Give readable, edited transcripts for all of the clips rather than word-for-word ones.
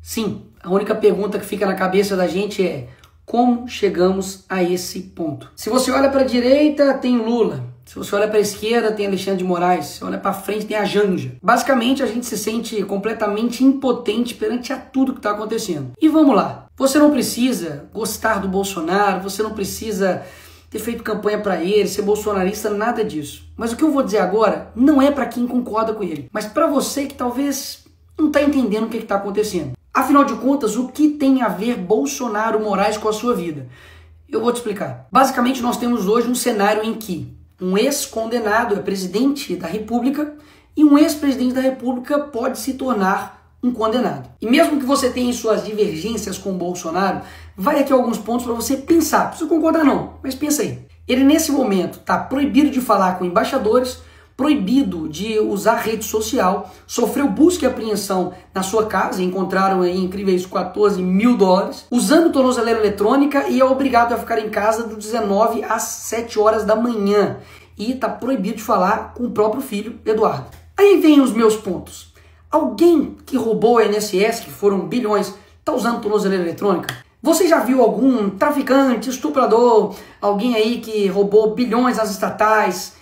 Sim, a única pergunta que fica na cabeça da gente é: como chegamos a esse ponto? Se você olha para a direita, tem Lula. Se você olha para a esquerda, tem Alexandre de Moraes. Se você olha para frente, tem a Janja. Basicamente, a gente se sente completamente impotente perante a tudo que está acontecendo. E vamos lá. Você não precisa gostar do Bolsonaro, você não precisa ter feito campanha para ele, ser bolsonarista, nada disso. Mas o que eu vou dizer agora não é para quem concorda com ele, mas para você que talvez não está entendendo o que está acontecendo. Afinal de contas, o que tem a ver Bolsonaro Moraes com a sua vida? Eu vou te explicar. Basicamente, nós temos hoje um cenário em que um ex-condenado é presidente da República e um ex-presidente da República pode se tornar um condenado. E mesmo que você tenha suas divergências com o Bolsonaro, vai aqui alguns pontos para você pensar. Não precisa concordar não, mas pensa aí. Ele nesse momento está proibido de falar com embaixadores, proibido de usar rede social, sofreu busca e apreensão na sua casa, encontraram aí incríveis $14 mil, usando tornozeleira eletrônica e é obrigado a ficar em casa do 19 às 7 horas da manhã. E está proibido de falar com o próprio filho, Eduardo. Aí vem os meus pontos. Alguém que roubou a INSS, que foram bilhões, está usando tornozeleira eletrônica? Você já viu algum traficante, estuprador, alguém aí que roubou bilhões nas estatais,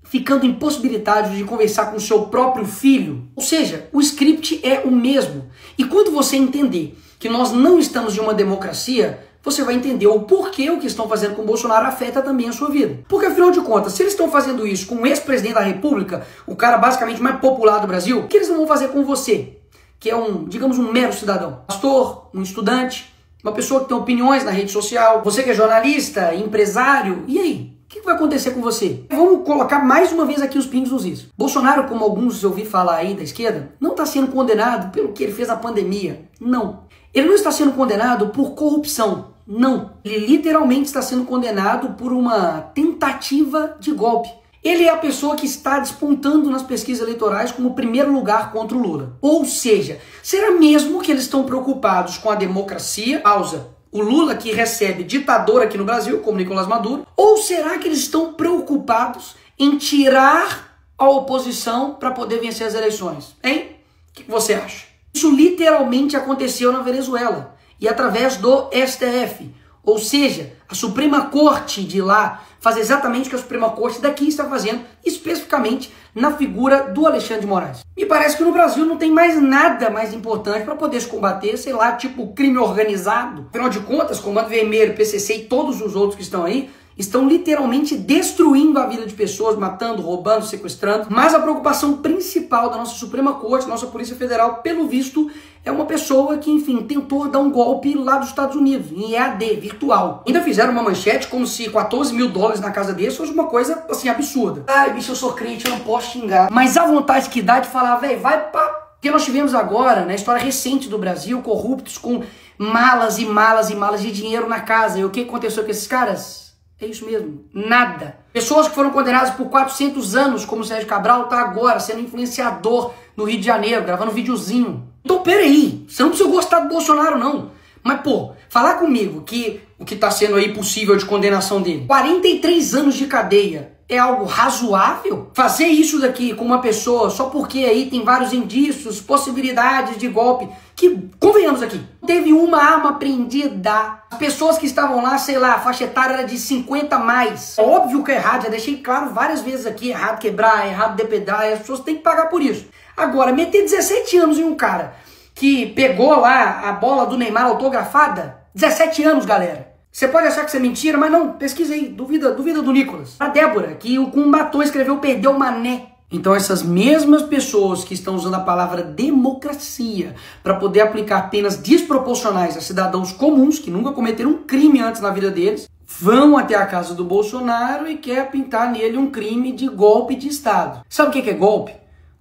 ficando impossibilitado de conversar com o seu próprio filho? Ou seja, o script é o mesmo. E quando você entender que nós não estamos em uma democracia, você vai entender o porquê o que estão fazendo com o Bolsonaro afeta também a sua vida. Porque afinal de contas, se eles estão fazendo isso com o ex-presidente da República, o cara basicamente mais popular do Brasil, o que eles não vão fazer com você? Que é digamos, um mero cidadão. Pastor, um estudante, uma pessoa que tem opiniões na rede social, você que é jornalista, empresário, e aí? O que vai acontecer com você? Vamos colocar mais uma vez aqui os pingos nos is. Bolsonaro, como alguns eu ouvi falar aí da esquerda, não está sendo condenado pelo que ele fez na pandemia. Não. Ele não está sendo condenado por corrupção. Não. Ele literalmente está sendo condenado por uma tentativa de golpe. Ele é a pessoa que está despontando nas pesquisas eleitorais como primeiro lugar contra o Lula. Ou seja, será mesmo que eles estão preocupados com a democracia? Pausa. O Lula que recebe ditador aqui no Brasil, como Nicolás Maduro? Ou será que eles estão preocupados em tirar a oposição para poder vencer as eleições? Hein? O que você acha? Isso literalmente aconteceu na Venezuela e através do STF. Ou seja, a Suprema Corte de lá faz exatamente o que a Suprema Corte daqui está fazendo, especificamente na figura do Alexandre de Moraes. Me parece que no Brasil não tem mais nada mais importante para poder se combater, sei lá, tipo crime organizado. Afinal de contas, Comando Vermelho, PCC e todos os outros que estão aí, estão literalmente destruindo a vida de pessoas, matando, roubando, sequestrando. Mas a preocupação principal da nossa Suprema Corte, nossa Polícia Federal, pelo visto, é uma pessoa que, enfim, tentou dar um golpe lá dos Estados Unidos, em EAD, virtual. Ainda fizeram uma manchete como se $14 mil na casa dele fosse uma coisa, assim, absurda. Ai, bicho, eu sou crente, eu não posso xingar. Mas a vontade que dá de falar, velho, vai pra... Porque nós tivemos agora, na história recente do Brasil, corruptos com malas e malas e malas de dinheiro na casa. E o que aconteceu com esses caras? É isso mesmo, nada. Pessoas que foram condenadas por 400 anos, como o Sérgio Cabral, tá agora sendo influenciador no Rio de Janeiro, gravando um videozinho. Então, peraí, você não precisa gostar do Bolsonaro, não. Mas, pô, falar comigo que o que tá sendo aí possível de condenação dele, 43 anos de cadeia, é algo razoável? Fazer isso daqui com uma pessoa só porque aí tem vários indícios, possibilidades de golpe, que, convenhamos aqui, teve uma arma apreendida. As pessoas que estavam lá, sei lá, a faixa etária era de 50 a mais. É óbvio que é errado, já deixei claro várias vezes aqui, errado quebrar, errado depedrar, e as pessoas têm que pagar por isso. Agora, meter 17 anos em um cara que pegou lá a bola do Neymar autografada, 17 anos, galera. Você pode achar que isso é mentira, mas não, pesquisa aí, duvida do Nicolas. A Débora, que com um batom escreveu perdeu o mané. Então essas mesmas pessoas que estão usando a palavra democracia para poder aplicar penas desproporcionais a cidadãos comuns que nunca cometeram um crime antes na vida deles, vão até a casa do Bolsonaro e quer pintar nele um crime de golpe de Estado. Sabe o que é golpe?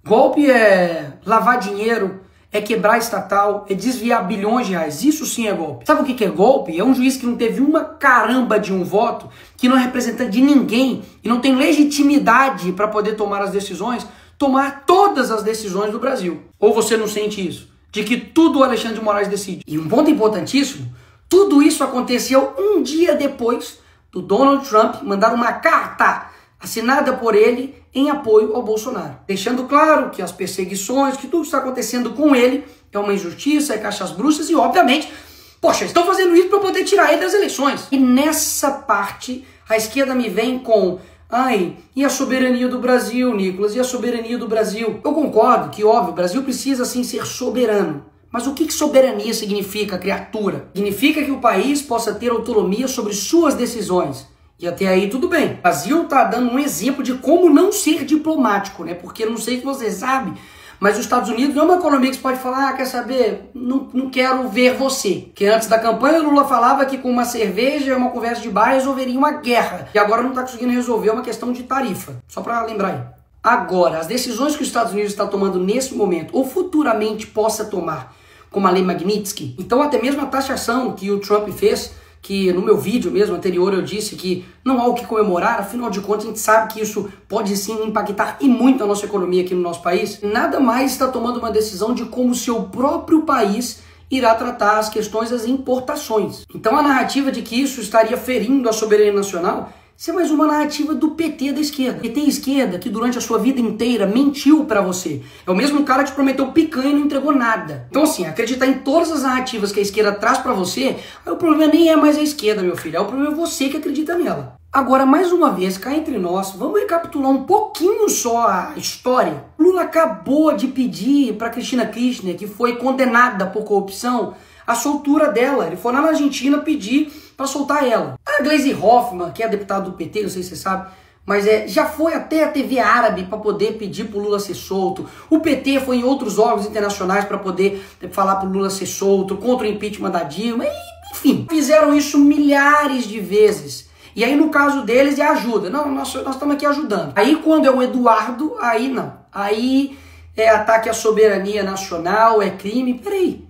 Golpe é lavar dinheiro, é quebrar estatal, é desviar bilhões de reais. Isso sim é golpe. Sabe o que é golpe? É um juiz que não teve uma caramba de um voto, que não é representante de ninguém e não tem legitimidade para poder tomar as decisões, tomar todas as decisões do Brasil. Ou você não sente isso? De que tudo o Alexandre de Moraes decide. E um ponto importantíssimo, tudo isso aconteceu um dia depois do Donald Trump mandar uma carta assinada por ele em apoio ao Bolsonaro, deixando claro que as perseguições, que tudo que está acontecendo com ele é uma injustiça, é caixas bruxas e, obviamente, poxa, estão fazendo isso para poder tirar ele das eleições. E nessa parte, a esquerda me vem com: ai, e a soberania do Brasil, Nicolas? E a soberania do Brasil? Eu concordo que, óbvio, o Brasil precisa, sim, ser soberano. Mas o que soberania significa, criatura? Significa que o país possa ter autonomia sobre suas decisões. E até aí tudo bem. O Brasil está dando um exemplo de como não ser diplomático, né? Porque eu não sei se você sabe, mas os Estados Unidos não é uma economia que você pode falar: ah, quer saber, não quero ver você. Que antes da campanha o Lula falava que com uma cerveja e uma conversa de bar resolveria uma guerra. E agora não está conseguindo resolver uma questão de tarifa. Só para lembrar aí. Agora, as decisões que os Estados Unidos está tomando nesse momento, ou futuramente possa tomar, como a lei Magnitsky, então até mesmo a taxação que o Trump fez, que no meu vídeo mesmo anterior eu disse que não há o que comemorar, afinal de contas a gente sabe que isso pode sim impactar e muito a nossa economia aqui no nosso país, nada mais está tomando uma decisão de como o seu próprio país irá tratar as questões das importações. Então a narrativa de que isso estaria ferindo a soberania nacional, isso é mais uma narrativa do PT da esquerda. PT esquerda que durante a sua vida inteira mentiu pra você. É o mesmo cara que te prometeu picanha e não entregou nada. Então assim, acreditar em todas as narrativas que a esquerda traz pra você, aí o problema nem é mais a esquerda, meu filho. É o problema é você que acredita nela. Agora, mais uma vez, cá entre nós, vamos recapitular um pouquinho só a história. Lula acabou de pedir pra Cristina Kirchner, que foi condenada por corrupção, a soltura dela. Ele foi lá na Argentina pedir para soltar ela. A Gleisi Hoffmann, que é deputada do PT, não sei se você sabe, mas já foi até a TV árabe para poder pedir para o Lula ser solto. O PT foi em outros órgãos internacionais para poder falar para o Lula ser solto, contra o impeachment da Dilma, enfim. Fizeram isso milhares de vezes. E aí no caso deles é ajuda. Não, nós estamos aqui ajudando. Aí quando é o Eduardo, aí não. Aí é ataque à soberania nacional, é crime. Peraí.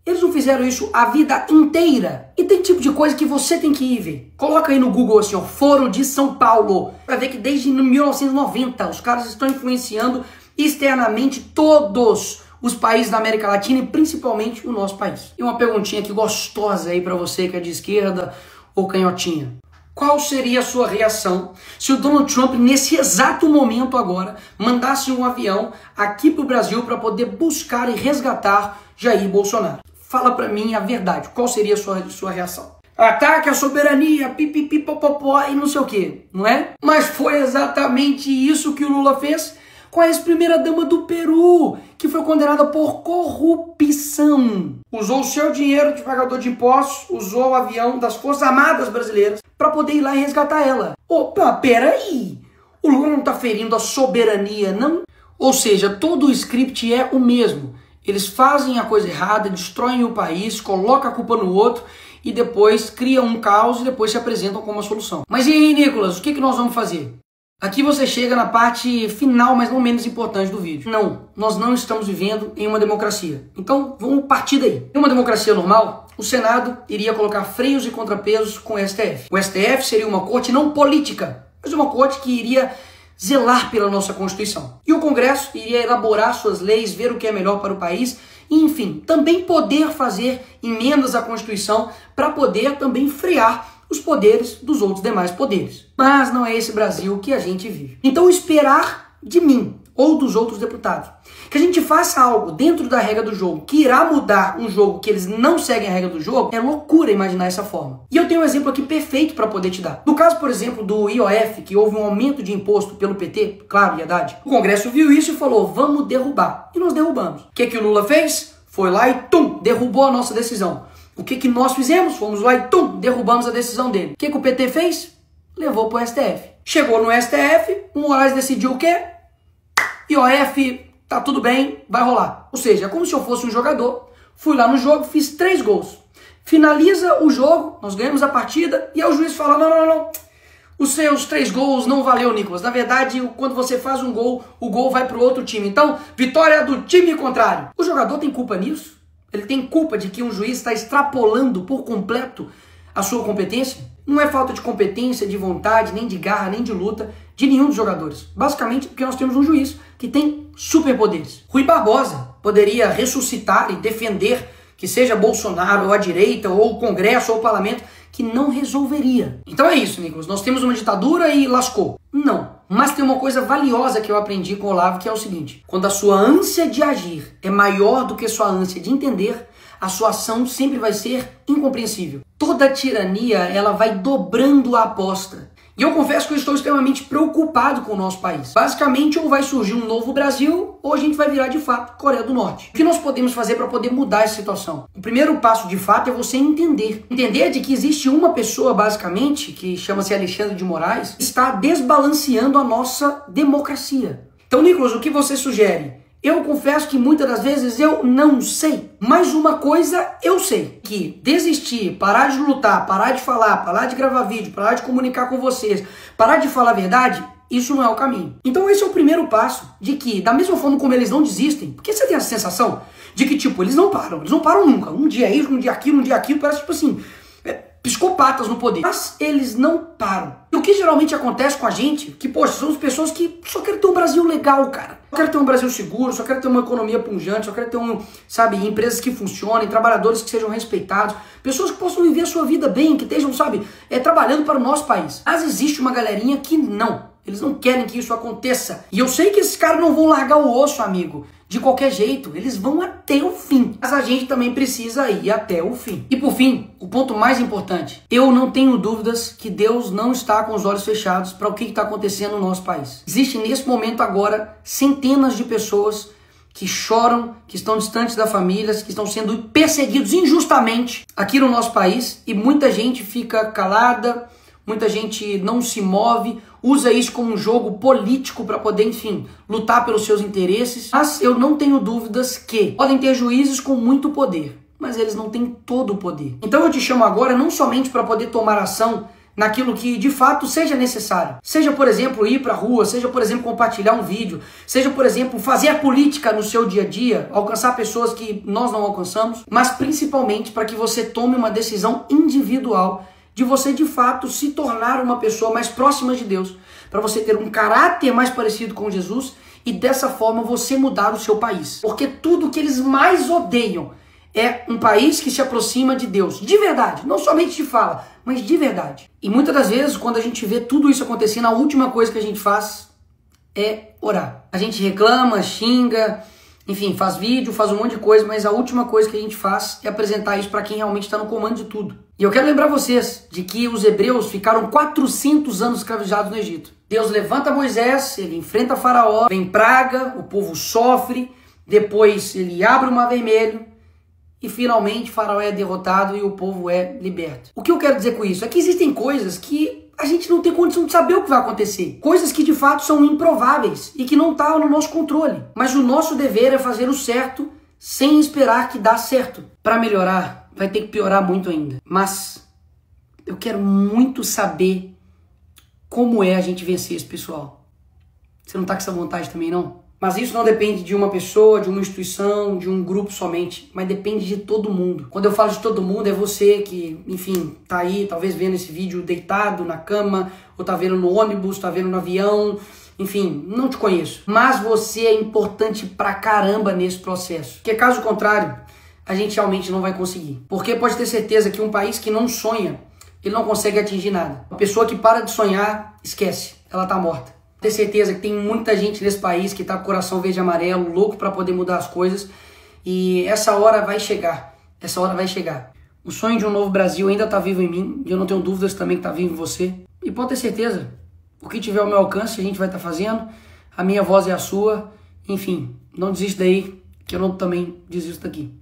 Eles não fizeram isso a vida inteira. E tem tipo de coisa que você tem que ir ver. Coloca aí no Google assim, ó, Foro de São Paulo. Pra ver que desde 1990 os caras estão influenciando externamente todos os países da América Latina e principalmente o nosso país. E uma perguntinha aqui gostosa aí pra você que é de esquerda ou canhotinha. Qual seria a sua reação se o Donald Trump, nesse exato momento agora, mandasse um avião aqui pro Brasil para poder buscar e resgatar Jair Bolsonaro? Fala pra mim a verdade, qual seria a sua reação? Ataque à soberania, pipipipopopó e não sei o que, não é? Mas foi exatamente isso que o Lula fez com a ex-primeira-dama do Peru, que foi condenada por corrupção. Usou o seu dinheiro de pagador de impostos, usou o avião das Forças Armadas Brasileiras para poder ir lá e resgatar ela. Opa, peraí! O Lula não tá ferindo a soberania, não? Ou seja, todo o script é o mesmo. Eles fazem a coisa errada, destroem o país, colocam a culpa no outro e depois criam um caos e depois se apresentam como uma solução. Mas e aí, Nicolas, o que nós vamos fazer? Aqui você chega na parte final, mas não menos importante do vídeo. Não, nós não estamos vivendo em uma democracia. Então, vamos partir daí. Em uma democracia normal, o Senado iria colocar freios e contrapesos com o STF. O STF seria uma corte não política, mas uma corte que iria zelar pela nossa Constituição. E o Congresso iria elaborar suas leis, ver o que é melhor para o país e, enfim, também poder fazer emendas à Constituição para poder também frear os poderes dos outros demais poderes. Mas não é esse Brasil que a gente vive. Então esperar de mim ou dos outros deputados que a gente faça algo dentro da regra do jogo que irá mudar um jogo que eles não seguem a regra do jogo, é loucura imaginar essa forma. E eu tenho um exemplo aqui perfeito para poder te dar. No caso, por exemplo, do IOF, que houve um aumento de imposto pelo PT, claro, Haddad, o Congresso viu isso e falou, vamos derrubar. E nós derrubamos. O que o Lula fez? Foi lá e derrubou a nossa decisão. O que nós fizemos? Fomos lá e derrubamos a decisão dele. O que o PT fez? Levou para o STF. Chegou no STF, o Moraes decidiu o quê? IOF, tá tudo bem, vai rolar. Ou seja, é como se eu fosse um jogador, fui lá no jogo, fiz 3 gols. Finaliza o jogo, nós ganhamos a partida, e aí o juiz fala, não, os seus 3 gols não valeu, Nicolas. Na verdade, quando você faz um gol, o gol vai para o outro time. Então, vitória do time contrário. O jogador tem culpa nisso? Ele tem culpa de que um juiz está extrapolando por completo a sua competência? Não é falta de competência, de vontade, nem de garra, nem de luta de nenhum dos jogadores. Basicamente porque nós temos um juiz que tem superpoderes. Rui Barbosa poderia ressuscitar e defender que seja Bolsonaro ou a direita ou o Congresso ou o Parlamento, que não resolveria. Então é isso, Nicolas. Nós temos uma ditadura e lascou. Não. Mas tem uma coisa valiosa que eu aprendi com o Olavo, que é o seguinte: quando a sua ânsia de agir é maior do que a sua ânsia de entender, a sua ação sempre vai ser incompreensível. Toda tirania, ela vai dobrando a aposta. E eu confesso que eu estou extremamente preocupado com o nosso país. Basicamente, ou vai surgir um novo Brasil, ou a gente vai virar, de fato, Coreia do Norte. O que nós podemos fazer para poder mudar essa situação? O primeiro passo, de fato, é você entender. Entender de que existe uma pessoa, basicamente, que chama-se Alexandre de Moraes, que está desbalanceando a nossa democracia. Então, Nicolas, o que você sugere? Eu confesso que muitas das vezes eu não sei. Mas uma coisa eu sei: que desistir, parar de lutar, parar de falar, parar de gravar vídeo, parar de comunicar com vocês, parar de falar a verdade, isso não é o caminho. Então esse é o primeiro passo, de que da mesma forma como eles não desistem, porque você tem a sensação de que, tipo, eles não param nunca. Um dia isso, um dia aquilo, parece tipo assim, psicopatas no poder. Mas eles não param. E o que geralmente acontece com a gente, que, poxa, somos pessoas que só querem ter um Brasil legal, cara. Só quero ter um Brasil seguro, só quero ter uma economia pungente, só quero ter empresas que funcionem, trabalhadores que sejam respeitados, pessoas que possam viver a sua vida bem, que estejam, trabalhando para o nosso país. Mas existe uma galerinha que não. Eles não querem que isso aconteça. E eu sei que esses caras não vão largar o osso, amigo, de qualquer jeito. Eles vão até o fim. Mas a gente também precisa ir até o fim. E por fim, o ponto mais importante: eu não tenho dúvidas que Deus não está com os olhos fechados para o que está acontecendo no nosso país. Existe nesse momento agora centenas de pessoas que choram, que estão distantes da família, que estão sendo perseguidos injustamente aqui no nosso país. E muita gente fica calada, muita gente não se move, usa isso como um jogo político para poder, enfim, lutar pelos seus interesses. Mas eu não tenho dúvidas que podem ter juízes com muito poder, mas eles não têm todo o poder. Então eu te chamo agora não somente para poder tomar ação naquilo que de fato seja necessário. Seja, por exemplo, ir para a rua, seja, por exemplo, compartilhar um vídeo, seja, por exemplo, fazer a política no seu dia a dia, alcançar pessoas que nós não alcançamos, mas principalmente para que você tome uma decisão individual de você, de fato, se tornar uma pessoa mais próxima de Deus, para você ter um caráter mais parecido com Jesus e dessa forma você mudar o seu país. Porque tudo que eles mais odeiam é um país que se aproxima de Deus, de verdade, não somente de fala, mas de verdade. E muitas das vezes, quando a gente vê tudo isso acontecendo, a última coisa que a gente faz é orar. A gente reclama, xinga, enfim, faz vídeo, faz um monte de coisa, mas a última coisa que a gente faz é apresentar isso para quem realmente está no comando de tudo. E eu quero lembrar vocês de que os hebreus ficaram 400 anos escravizados no Egito. Deus levanta Moisés, ele enfrenta Faraó, vem praga, o povo sofre, depois ele abre o Mar Vermelho e finalmente Faraó é derrotado e o povo é liberto. O que eu quero dizer com isso é que existem coisas que a gente não tem condição de saber o que vai acontecer. Coisas que de fato são improváveis e que não estão no nosso controle. Mas o nosso dever é fazer o certo sem esperar que dá certo. Para melhorar, vai ter que piorar muito ainda. Mas eu quero muito saber como é a gente vencer esse pessoal. Você não tá com essa vontade também, não? Mas isso não depende de uma pessoa, de uma instituição, de um grupo somente, mas depende de todo mundo. Quando eu falo de todo mundo, é você que, enfim, tá aí, talvez vendo esse vídeo deitado na cama, ou tá vendo no ônibus, tá vendo no avião, enfim, não te conheço. Mas você é importante pra caramba nesse processo. Porque caso contrário, a gente realmente não vai conseguir. Porque pode ter certeza que um país que não sonha, ele não consegue atingir nada. Uma pessoa que para de sonhar, esquece, ela tá morta. Ter certeza que tem muita gente nesse país que tá com o coração verde e amarelo, louco para poder mudar as coisas. E essa hora vai chegar. Essa hora vai chegar. O sonho de um novo Brasil ainda tá vivo em mim. E eu não tenho dúvidas também que tá vivo em você. E pode ter certeza. O que tiver ao meu alcance, a gente vai estar fazendo. A minha voz é a sua. Enfim, não desista daí, que eu não também desisto daqui.